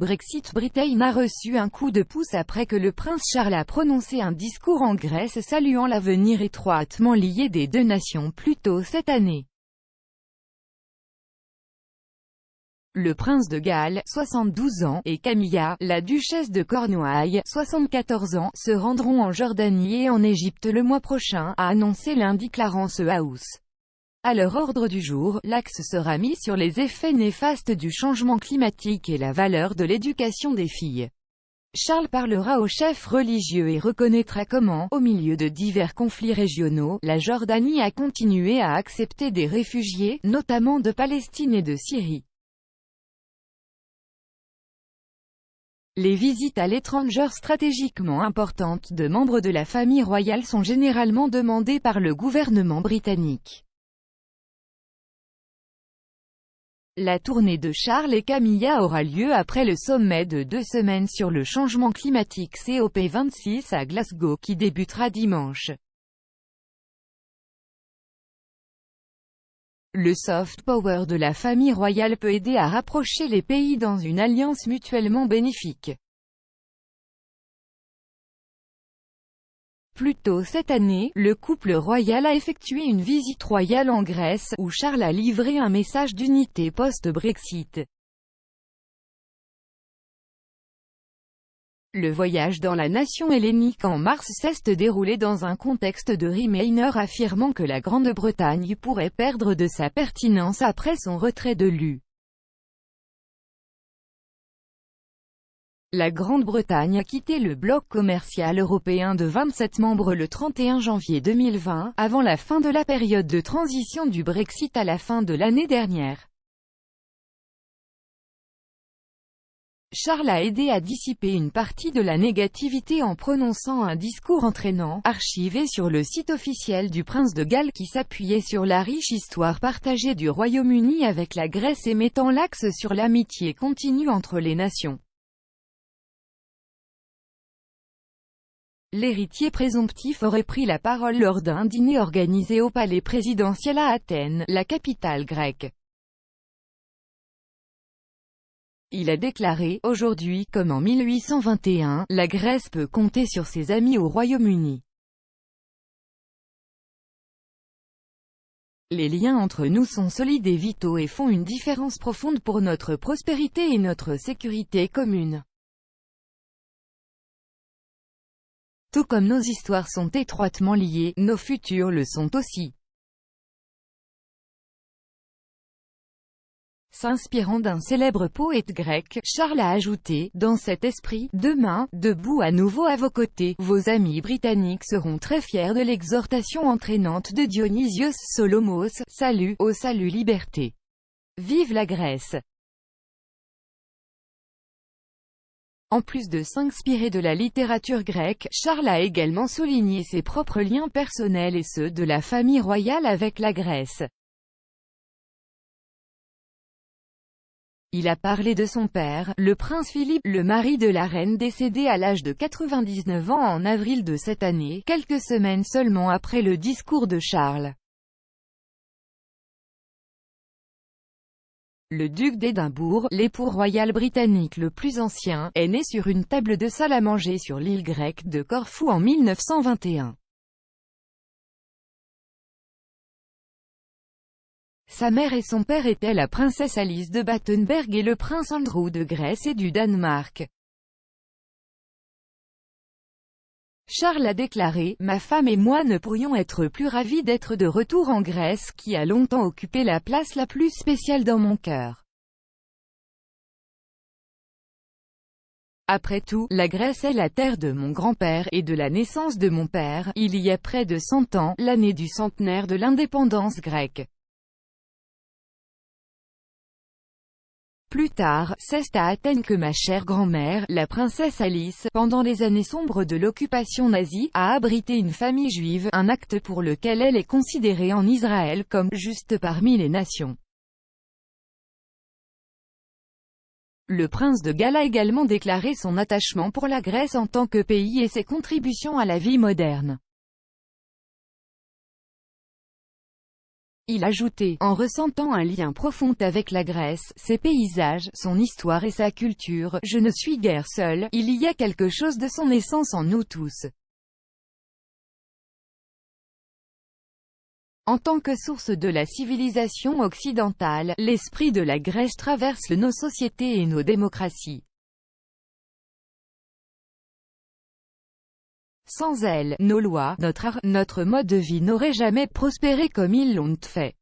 Brexit. Britain a reçu un coup de pouce après que le prince Charles a prononcé un discours en Grèce saluant l'avenir étroitement lié des deux nations plus tôt cette année. Le prince de Galles, 72 ans, et Camilla, la duchesse de Cornouailles, 74 ans, se rendront en Jordanie et en Égypte le mois prochain, a annoncé lundi Clarence House. À leur ordre du jour, l'axe sera mis sur les effets néfastes du changement climatique et la valeur de l'éducation des filles. Charles parlera aux chefs religieux et reconnaîtra comment, au milieu de divers conflits régionaux, la Jordanie a continué à accepter des réfugiés, notamment de Palestine et de Syrie. Les visites à l'étranger stratégiquement importantes de membres de la famille royale sont généralement demandées par le gouvernement britannique. La tournée de Charles et Camilla aura lieu après le sommet de 2 semaines sur le changement climatique COP26 à Glasgow qui débutera dimanche. Le soft power de la famille royale peut aider à rapprocher les pays dans une alliance mutuellement bénéfique. Plus tôt cette année, le couple royal a effectué une visite royale en Grèce, où Charles a livré un message d'unité post-Brexit. Le voyage dans la nation hellénique en mars s'est déroulé dans un contexte de Remainer affirmant que la Grande-Bretagne pourrait perdre de sa pertinence après son retrait de l'UE. La Grande-Bretagne a quitté le bloc commercial européen de 27 membres le 31 janvier 2020, avant la fin de la période de transition du Brexit à la fin de l'année dernière. Charles a aidé à dissiper une partie de la négativité en prononçant un discours entraînant, archivé sur le site officiel du prince de Galles qui s'appuyait sur la riche histoire partagée du Royaume-Uni avec la Grèce et mettant l'axe sur l'amitié continue entre les nations. L'héritier présomptif aurait pris la parole lors d'un dîner organisé au palais présidentiel à Athènes, la capitale grecque. Il a déclaré, aujourd'hui comme en 1821, la Grèce peut compter sur ses amis au Royaume-Uni. Les liens entre nous sont solides et vitaux et font une différence profonde pour notre prospérité et notre sécurité commune. Tout comme nos histoires sont étroitement liées, nos futurs le sont aussi. S'inspirant d'un célèbre poète grec, Charles a ajouté, dans cet esprit, demain, debout à nouveau à vos côtés, vos amis britanniques seront très fiers de l'exhortation entraînante de Dionysios Solomos, salut, ô salut liberté. Vive la Grèce! En plus de s'inspirer de la littérature grecque, Charles a également souligné ses propres liens personnels et ceux de la famille royale avec la Grèce. Il a parlé de son père, le prince Philippe, le mari de la reine décédé à l'âge de 99 ans en avril de cette année, quelques semaines seulement après le discours de Charles. Le duc d'Édimbourg, l'époux royal britannique le plus ancien, est né sur une table de salle à manger sur l'île grecque de Corfou en 1921. Sa mère et son père étaient la princesse Alice de Battenberg et le prince Andrew de Grèce et du Danemark. Charles a déclaré, « Ma femme et moi ne pourrions être plus ravis d'être de retour en Grèce, qui a longtemps occupé la place la plus spéciale dans mon cœur. Après tout, la Grèce est la terre de mon grand-père, et de la naissance de mon père, il y a près de 100 ans, l'année du centenaire de l'indépendance grecque. » Plus tard, c'est à Athènes que ma chère grand-mère, la princesse Alice, pendant les années sombres de l'occupation nazie, a abrité une famille juive, un acte pour lequel elle est considérée en Israël comme « juste parmi les nations ». Le prince de Galles a également déclaré son attachement pour la Grèce en tant que pays et ses contributions à la vie moderne. Il ajoutait, en ressentant un lien profond avec la Grèce, ses paysages, son histoire et sa culture, je ne suis guère seul, il y a quelque chose de son essence en nous tous. En tant que source de la civilisation occidentale, l'esprit de la Grèce traverse nos sociétés et nos démocraties. Sans elle, nos lois, notre art, notre mode de vie n'auraient jamais prospéré comme ils l'ont fait.